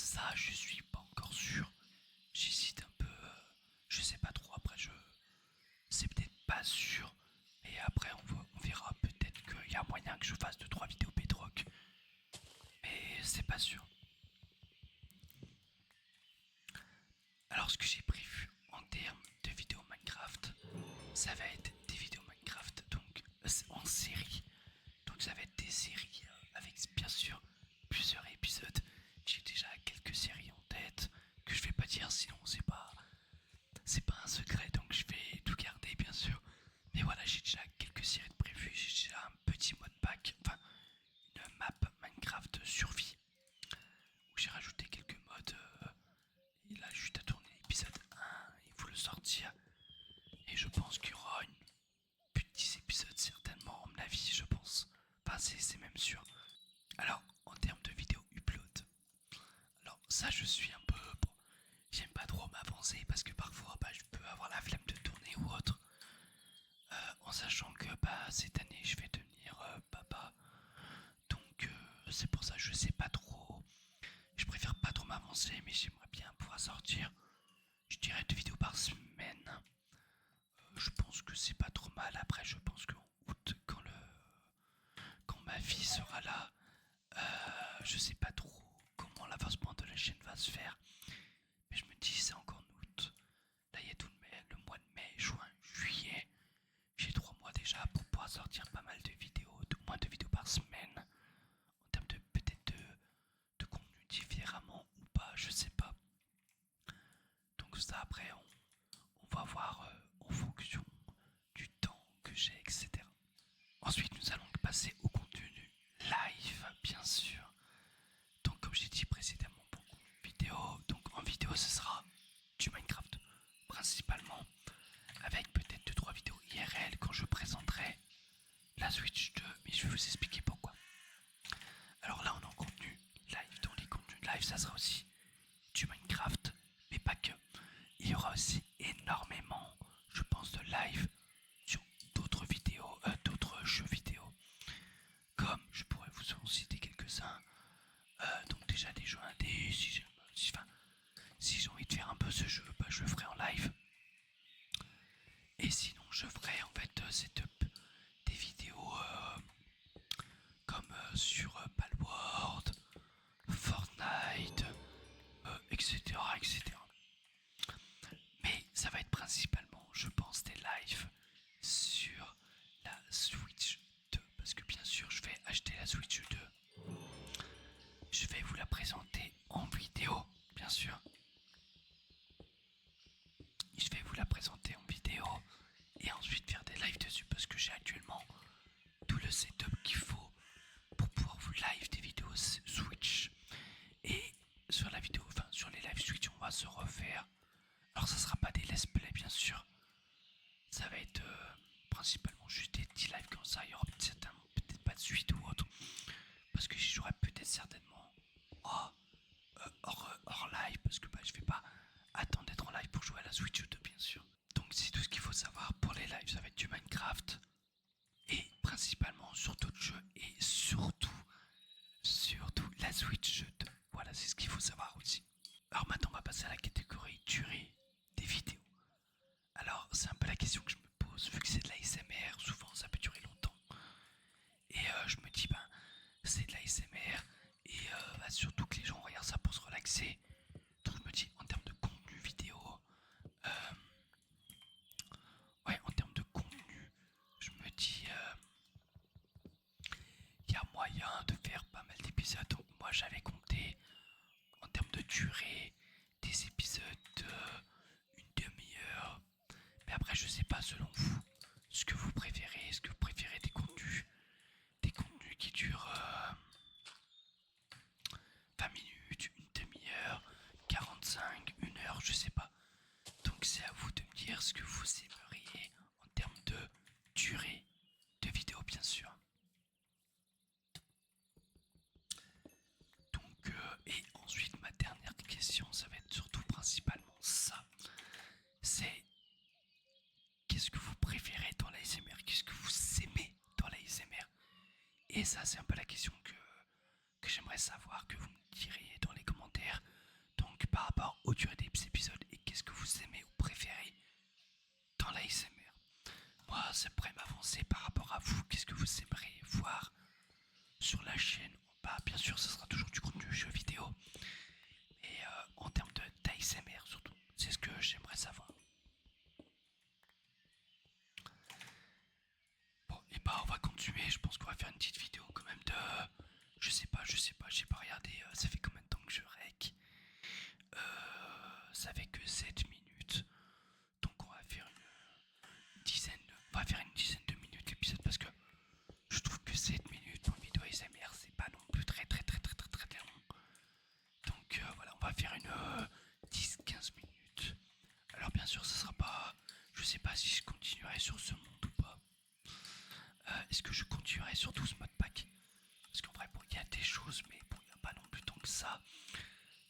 Ça, je suis pas encore sûr. J'hésite un peu. Je sais pas trop. Après, c'est peut-être pas sûr. Et après, on verra. Peut-être qu'il y a moyen que je fasse 2-3 vidéos Bedrock. Mais c'est pas sûr. Alors, ce que j'ai prévu en termes de vidéos Minecraft, ça va être des vidéos Minecraft donc en série. Donc, ça va être des séries avec bien sûr plusieurs épisodes. J'ai déjà quelques séries en tête que je vais pas dire, sinon c'est pas un secret, donc je vais tout garder bien sûr. Mais voilà, j'ai déjà quelques séries de prévues, j'ai déjà un petit mode pack, enfin une map Minecraft survie où j'ai rajouté quelques modes. Il a juste à tourner l'épisode 1, il faut le sortir. Et je pense qu'il y aura une petits épisodes certainement, à mon avis, je pense. Enfin, c'est même sûr. Alors, en termes de vidéo upload, alors ça je suis un peu... Bon, j'aime pas trop m'avancer parce que parfois je peux avoir la flemme de tourner ou autre. En sachant que cette année je vais devenir papa. Donc c'est pour ça que je sais pas trop. Je préfère pas trop m'avancer, mais j'aimerais bien pouvoir sortir, je dirais 2 vidéos par semaine. Je pense que c'est pas trop mal. Après, je pense qu'en août, quand ma fille sera là, je sais pas trop comment l'avancement de la chaîne va se faire. Mais je me dis, c'est encore en août. Là, il y a tout le mois de mai, juin, juillet. J'ai 3 mois déjà pour pouvoir sortir pas mal de vidéos, au moins 2 vidéos par semaine. En termes de peut-être de contenu différemment ou pas, je sais pas. Donc ça après on va voir en fonction du temps que j'ai, etc. Ensuite nous allons passer au contenu live bien sûr. Donc comme j'ai dit précédemment pour contenu vidéo, donc en vidéo ce sera du Minecraft principalement, avec peut-être 2-3 vidéos IRL quand je présenterai la Switch 2, mais je vais vous expliquer pourquoi. Alors là on est en contenu live, dans les contenus live ça sera aussi du Minecraft, mais pas que. Il y aura aussi énormément, je pense, de live sur d'autres vidéos, d'autres jeux vidéo. Comme je pourrais vous en citer quelques-uns. Donc déjà des jeux indés, si j'ai envie de faire un peu ce jeu, je le ferai en live. Et sinon je ferai en fait des vidéos comme sur Palworld, Fortnite, etc., etc. Mais ça va être principalement, je pense, des lives sur la Switch 2. Parce que bien sûr, je vais acheter la Switch 2. Je vais vous la présenter en vidéo, bien sûr. Je vais vous la présenter en vidéo et ensuite faire des lives dessus parce que j'ai actuellement tout le setup qu'il faut pour pouvoir vous live des vidéos Switch. Et sur la vidéo, enfin sur les live Switch, on va se refaire. Alors ça sera pas des let's play bien sûr. Ça va être principalement juste des petits lives comme ça. Il y aura certainement peut-être pas de suite ou autre. Parce que j'y jouerai peut-être certainement hors live. Parce que je vais pas attendre d'être en live pour jouer à la Switch 2 bien sûr. Donc c'est tout ce qu'il faut savoir pour les lives. Ça va être du Minecraft. Et principalement sur d'autres jeux. Et surtout la Switch 2. Voilà, c'est ce qu'il faut savoir aussi. Alors maintenant on va passer à la catégorie durée des vidéos. Alors c'est un peu la question que je me pose, vu que c'est de la SMR, souvent ça peut durer longtemps. Et je me dis c'est de la SMR et surtout que les gens regardent ça pour se relaxer. Donc je me dis en termes de contenu vidéo, euh, ouais en termes de contenu, je me dis il y a moyen de faire pas mal d'épisodes. Donc moi j'avais compté en termes de durée des épisodes de une demi-heure. Mais après je sais pas selon vous ce que vous préférez. Est-ce que vous préférez des contenus qui durent 20 minutes, une demi-heure, 45, une heure, je sais pas. Donc c'est à vous de me dire ce que vous aimeriez en termes de durée de vidéo bien sûr. Donc et ensuite ma dernière question, ça va être surtout principalement ça. C'est qu'est-ce que vous préférez dans la l'ASMR? Qu'est-ce que vous aimez dans la l'ASMR? Et ça c'est un peu la question que j'aimerais savoir, que vous me diriez dans les commentaires. va faire une 10-15 minutes. Alors bien sûr, ça sera pas... Je sais pas si je continuerai sur ce monde ou pas. Est-ce que je continuerai sur tout ce mode pack? Parce qu'en vrai, bon, il y a des choses, mais bon, il n'y a pas non plus tant que ça.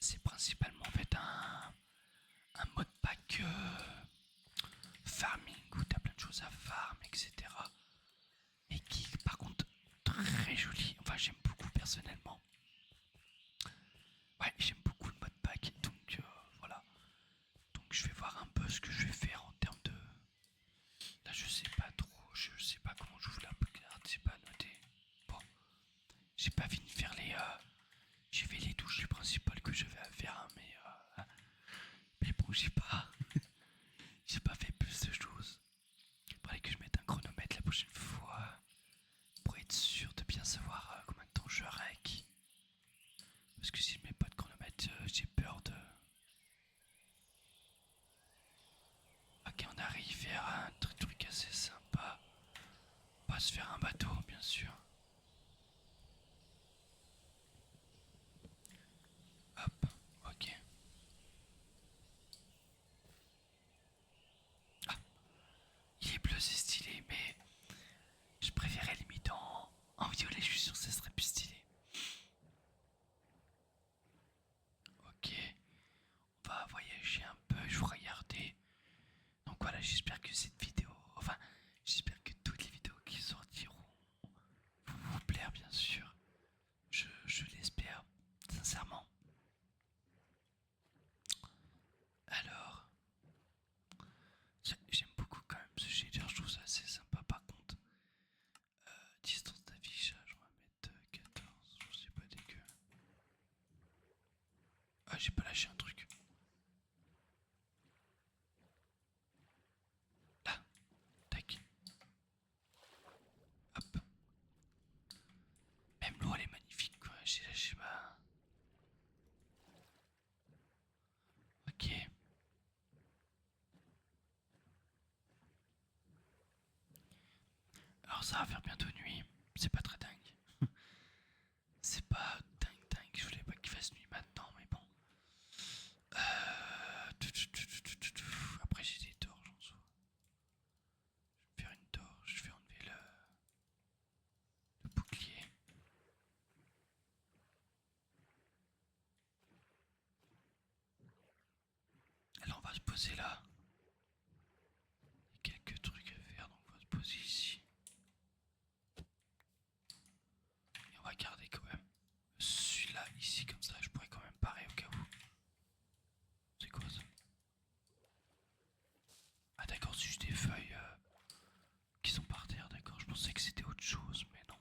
C'est principalement en fait un mode pack farming où t'as plein de choses à farm, etc. Et qui, par contre, très joli. Enfin, j'aime beaucoup personnellement. Ouais, j'aime beaucoup le mode pack, donc voilà. Donc je vais voir un peu ce que je vais faire en termes de... Là, je sais pas trop, je sais pas comment j'ouvre la carte, c'est pas noté. Bon, j'ai pas fini de faire les... j'ai fait les touches principales que j'avais à faire, hein, mais bon, j'ai pas... j'ai pas fait plus de choses. Il faudrait que je mette un chronomètre la prochaine fois pour être sûr de bien savoir combien de temps je rec. Parce que si je mets pas de chronomètre, j'ai peur de... Ok, on arrive vers un truc assez sympa. On va se faire un bateau, bien sûr. Hop, ok. Ah, il est bleu, c'est stylé, mais je préférais limite en violet, je suis sûr que ça serait plus stylé. Ok, on va voyager un peu, je vais regarder. Donc voilà, j'espère que cette vidéo, enfin, j'espère que toutes les vidéos qui sortiront vous plaire, bien sûr. Je l'espère, sincèrement. Alors, j'aime beaucoup quand même ce shader, je trouve ça assez sympa. Par contre, distance d'affichage, on va mettre 14, je sais pas dégueu. Ah, j'ai pas lâché un truc. Là, tac, hop. Même l'eau elle est magnifique quoi, j'ai lâché ma... Ok. Alors ça va faire bientôt nuit, c'est pas très dingue. C'est pas dingue, je voulais pas qu'il fasse nuit maintenant, mais bon. Après j'ai des torches en soi. Je vais faire une torche, je vais enlever le bouclier. Alors on va se poser là. Il y a quelques trucs à faire, donc on va se poser ici. Et on va garder quand même celui-là ici, comme ça je pourrais quand même parer au cas où. C'est quoi ça? Ah d'accord, c'est juste des feuilles qui sont par terre, d'accord. Je pensais que c'était autre chose, mais non.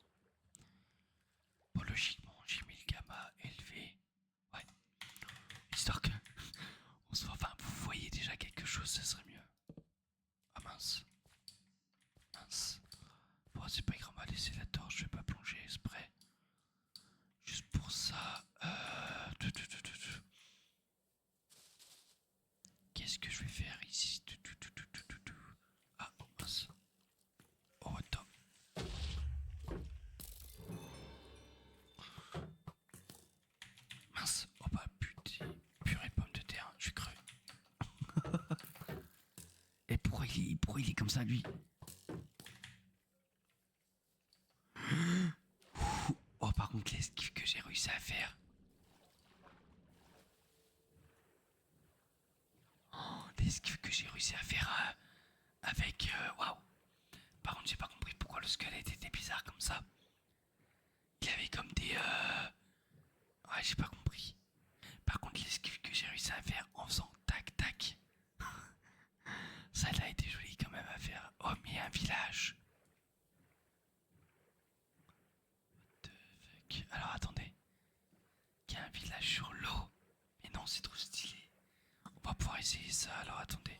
Bon, logiquement, j'ai mis le gamma élevé. Ouais. Histoire que on soit... Enfin, vous voyez déjà quelque chose, ça serait mieux. Ah mince. Mince. Bon, c'est pas grave, on va laisser la torche, je vais pas plonger exprès. Juste pour ça. Qu'est-ce que je vais faire ici? Ah, oh mince. Oh, attends. Mince. Oh bah putain. Purée de pommes de terre, je suis creux. Et pourquoi il est comme ça lui? Oh par contre l'esquive que j'ai réussi à faire. Oh, l'esquive que j'ai réussi à faire avec... Waouh. Par contre j'ai pas compris pourquoi le squelette était bizarre comme ça. Il avait comme des... Ouais j'ai pas compris. Par contre l'esquive que j'ai réussi à faire en faisant tac tac. Ça a été joli quand même à faire. Oh mais un village. Alors attendez. Il y a un village sur l'eau. Mais non c'est trop stylé. On va pouvoir essayer ça. Alors attendez.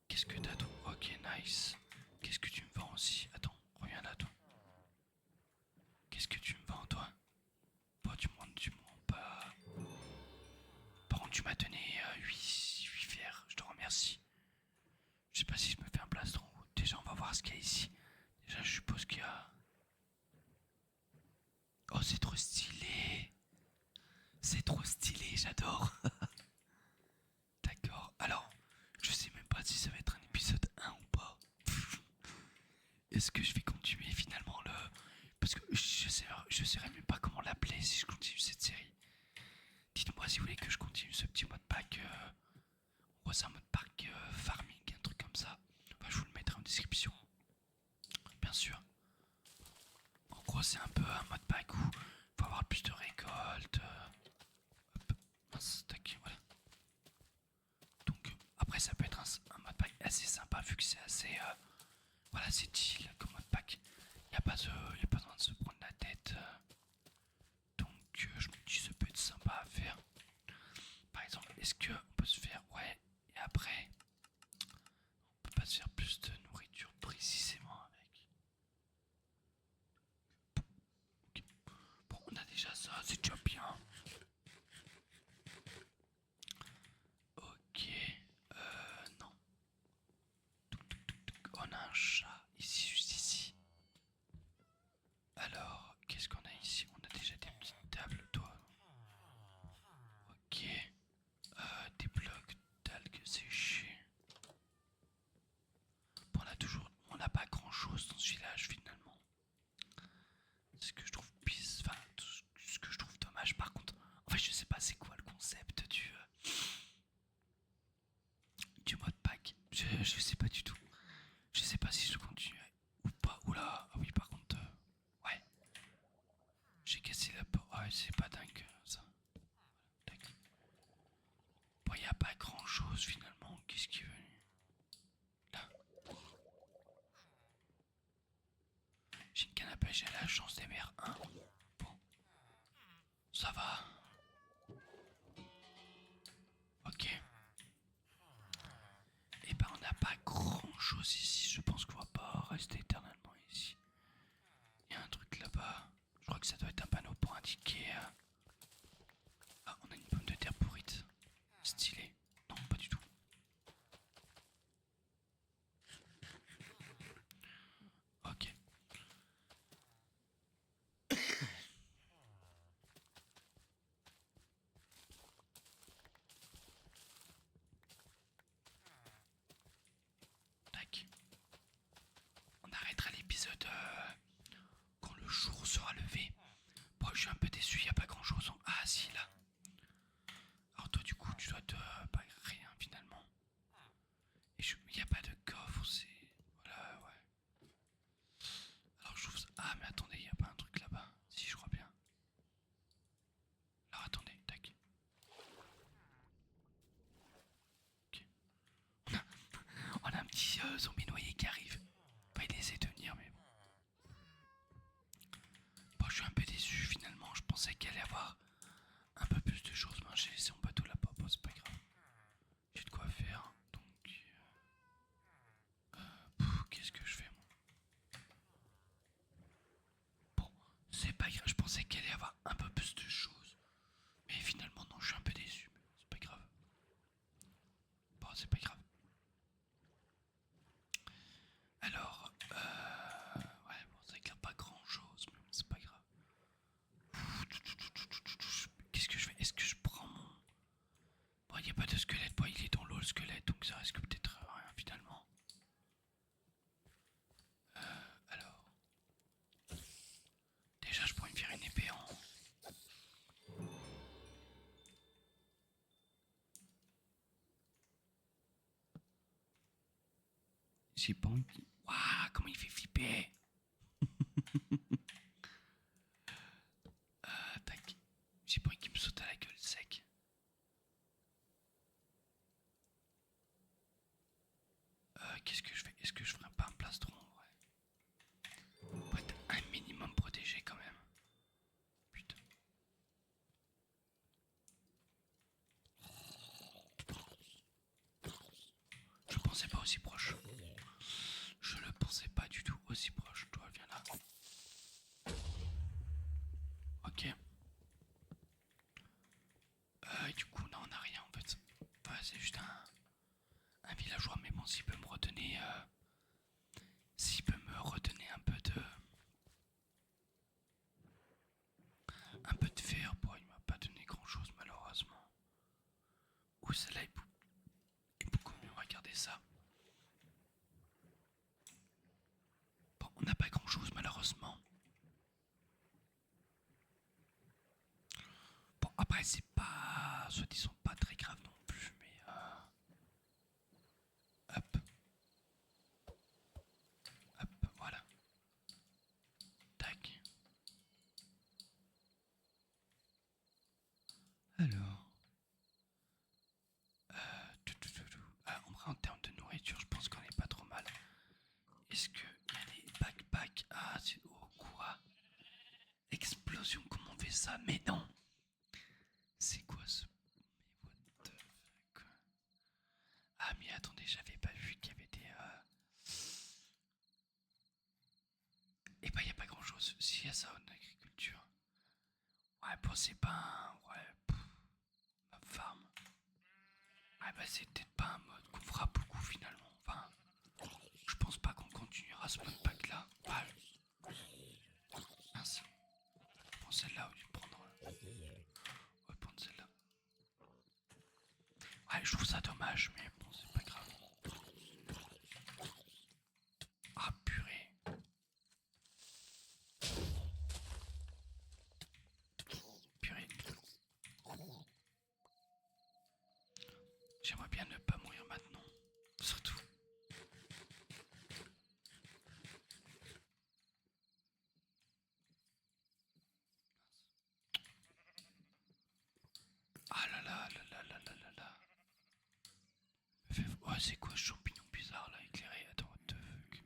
Qu'est-ce que t'as toi? Ok nice. Qu'est-ce que tu me vends aussi? Attends, reviens là toi. Qu'est-ce que tu me vends toi? Bon tu me vends pas. Par contre tu m'as donné 8 fers. Je te remercie. Je sais pas si je me fais un plastron. Déjà on va voir ce qu'il y a ici. Déjà je suppose qu'il y a... Oh c'est trop stylé. C'est trop stylé, j'adore. D'accord. Alors, je sais même pas si ça va être un épisode 1 ou pas. Est-ce que je vais continuer finalement le... Parce que je saurais même pas comment l'appeler si je continue cette série. Dites-moi si vous voulez que je continue ce petit mode pack. Ouais, c'est un mode pack farming, un truc comme ça. Enfin, je vous le mettrai en description. Bien sûr. En gros, c'est un peu un mode pack où il faut avoir plus de récoltes. Hop, mince, tac, voilà. Donc, après, ça peut être un mode pack assez sympa vu que c'est assez. Voilà, c'est chill comme mode pack. Il n'y a pas besoin de se prendre la tête. Donc, je me dis, ça peut être sympa à faire. Par exemple, est-ce qu'on peut se faire. Ouais, et après, on peut pas se faire plus de nourriture précisément avec. Ok. Bon, on a déjà ça, c'est déjà bien. Ok, non. On a un chat ici, juste ici. Alors, qu'est-ce qu'on a ici? On a déjà des petites tables, toi. Ok, des blocs d'algues séchées. Bon, on n'a pas grand chose dans ce village finalement. C'est ce que je trouve enfin, ce que je trouve dommage. Par contre, en fait, je sais pas c'est quoi le concept du mode pack. Je sais pas du tout. Je sais pas si je continue ou pas. Oula, ah oui, par contre, ouais, j'ai cassé la porte. Ouais, c'est pas dingue ça. D'accord. Bon, y a pas grand chose finalement. Qu'est-ce qu'il veut là? J'ai une canne à pêche, j'ai la chance des mers 1. Bon, ça va. Ok. Et ben on n'a pas grand chose ici. Je pense qu'on va pas rester éternellement ici. Il y a un truc là-bas. Je crois que ça doit être un panneau pour indiquer. Ah, on a une pomme de terre pourrite. Stylé. Non, pas du tout. Ok. Tac. On arrêtera l'épisode quand le jour sera levé. Bon, je suis un peu déçu, il n'y a pas grand chose. Ah, si, là. Alors, toi, du coup, tu dois te. Bah, rien finalement. Et il n'y a pas de coffre, c'est. Voilà, ouais. Alors, j'ouvre ça. Ah, mais attendez, il n'y a pas un truc là-bas. Si, je crois bien. Alors, attendez, tac. Ok. On a un petit zombie noyé qui arrive. Pas il essaie de venir, mais bon. Bon, je suis un peu déçu finalement. Je pensais qu'il allait y avoir un peu plus de choses. Ben, j'ai laissé mon bateau là-bas, bon, c'est pas grave. J'ai de quoi faire. Donc. Qu'est-ce que je fais, moi? Bon, c'est pas grave. Je pensais qu'il allait y avoir un peu plus de choses. Mais finalement, non, je suis un peu déçu. Mais c'est pas grave. Bon, c'est pas grave. Alors, ouais, bon, c'est qu'il n'y a pas grand chose, mais bon, c'est pas grave. Qu'est-ce que je fais? Est-ce que je prends mon. Bon, il n'y a pas de squelette. Bon, il est dans l'eau le squelette, donc ça risque peut-être rien finalement. Alors, déjà, je pourrais me faire une épée en. J'ai pas envie. Waouh, comment il fait flipper! Tac. J'ai pas envie qu'il me saute à la gueule sec. Qu'est-ce que je fais? Est-ce que je ferais pas un plastron? Ouais. Pour être un minimum protégé quand même. Putain. Je pensais pas aussi proche. Je le pensais pas du tout aussi proche. Toi, viens là. Ok. Du coup, non, on a rien en fait. Enfin, c'est juste un villageois, mais bon, s'il peut me redonner. S'il peut me redonner un peu de. Un peu de fer, bon, il m'a pas donné grand chose malheureusement. celle-là est beaucoup mieux. On va garder ça. Bon, on n'a pas grand-chose malheureusement. Bon, après, c'est pas, soi-disant, pas très grave non plus, mais hop, hop, voilà. Tac. Alors, en vrai, en termes de nourriture, je pense qu'on est pas trop mal. Est-ce qu'il y a des backpacks? Ah, c'est oh quoi? Explosion, comment on fait ça? Mais non! C'est quoi ce. Mais what the fuck? Ah, mais attendez, j'avais pas vu qu'il y avait des. Et bah, y a pas grand chose. S'il y a ça en agriculture. Ouais, bon, c'est pas un. Ouais, ma farm. Ouais, bah, c'est peut-être pas un mode qu'on fera beaucoup finalement. Enfin, je pense pas qu'on continuera ce mode pack là. Ouais. Mince. Prends celle-là au lieu de prendre. On va prendre celle-là. Ouais, je trouve ça dommage, mais bon, c'est pas grave. Ah, purée. Purée. J'aimerais bien ne pas mourir maintenant. Surtout. Ah là là là là là là là là. Ouais, c'est quoi ce champignon bizarre là, éclairé? Attends, what the fuck?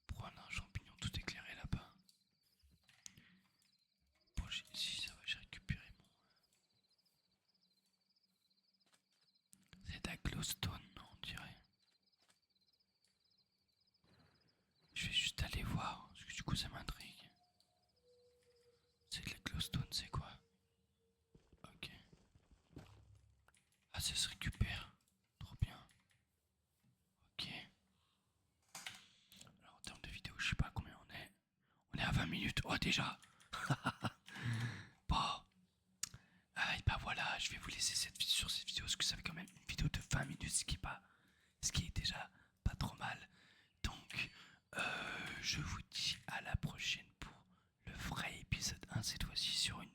Pourquoi on a un champignon tout éclairé là-bas? Bon, si ça va, j'ai récupéré mon. C'est de la glowstone, non, on dirait. Je vais juste aller voir, parce que du coup ça m'intrigue. C'est de la glowstone, c'est quoi? Ok. Ah, ça se récupère. Trop bien. Ok. Alors en termes de vidéo, je sais pas combien on est. On est à 20 minutes. Oh déjà. Bon. Ah, et bah voilà, je vais vous laisser sur cette vidéo parce que ça fait quand même une vidéo de 20 minutes, ce qui est déjà pas trop mal. Donc, je vous dis à la prochaine pour le vrai épisode 1, cette fois-ci sur une